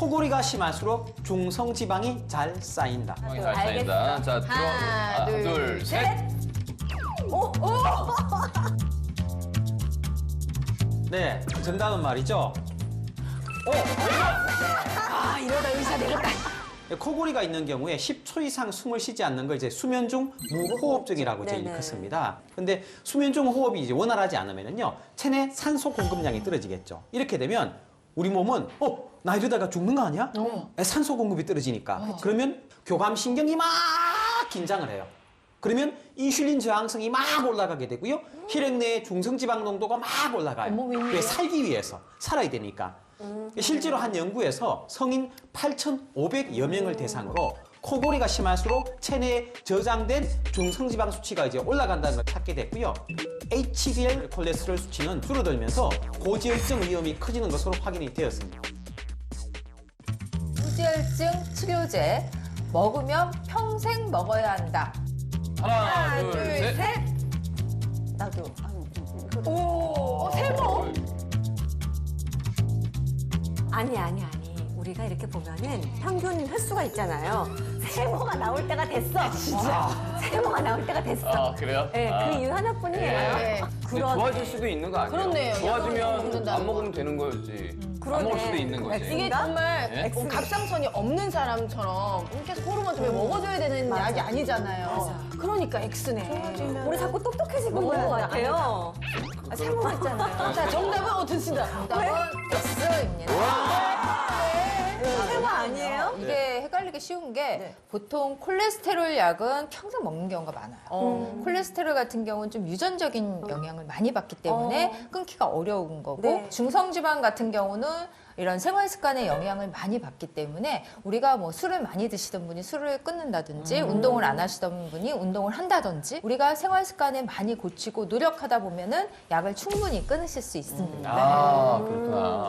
코골이가 심할수록 중성지방이 잘 쌓인다. 지방이 잘 쌓인다. 자, 들어. 하나, 둘, 셋. 네, 정답은 말이죠. 아, 이러다 의사 되겠다. 코골이가 있는 경우에 10초 이상 숨을 쉬지 않는 걸 이제 수면 중 무호흡증이라고 이제 네네. 일컫습니다. 근데 수면 중 호흡이 이제 원활하지 않으면요, 체내 산소 공급량이 떨어지겠죠. 이렇게 되면 우리 몸은 나 이러다가 죽는 거 아니야? 산소 공급이 떨어지니까. 그러면 교감신경이 막 긴장을 해요. 그러면 인슐린 저항성이 막 올라가게 되고요. 혈액 내의 중성지방 농도가 막 올라가요. 왜? 살기 위해서. 살아야 되니까. 실제로 한 연구에서 성인 8,500여 명을 대상으로 코골이가 심할수록 체내에 저장된 중성지방 수치가 이제 올라간다는 걸 찾게 됐고요. HDL 콜레스테롤 수치는 줄어들면서 고지혈증 위험이 커지는 것으로 확인이 되었습니다. 고지혈증 치료제 먹으면 평생 먹어야 한다. 하나, 둘, 셋. 나도. 오, 세모. 아니. 우리가 이렇게 보면은 평균 횟수가 있잖아요. 세모가 나올 때가 됐어. 진짜. 세모가 나올 때가 됐어. 아, 그래요? 네, 그 이유 하나뿐이에요. 네. 근데 좋아질 수도 있는 거 아니에요? 그렇네요. 약을 좋아지면 먹는다는 안 먹으면 되는 거였지. 안 먹을 수도 있는 거지. 이게 정말 네? 갑상선이 없는 사람처럼 계속 호르몬 좀 먹어줘야 되는 약이 아니잖아요. 그러니까 X네. 우리 자꾸 똑똑해지고 있는 것 같아요. 세모 같잖아요. 자, 정답은 듣습니다. 정답은 X입니다. 세모 아니에요? 이게 헷갈리기 쉬운 게 보통 콜레스테롤 약은 평생 먹는 경우가 많아요. 콜레스테롤 같은 경우는 좀 유전적인 영향을 많이 받기 때문에 끊기가 어려운 거고 네. 중성지방 같은 경우는 이런 생활 습관의 영향을 많이 받기 때문에 우리가 뭐 술을 많이 드시던 분이 술을 끊는다든지 운동을 안 하시던 분이 운동을 한다든지 우리가 생활 습관을 많이 고치고 노력하다 보면은 약을 충분히 끊으실 수 있습니다. 아, 그렇구나.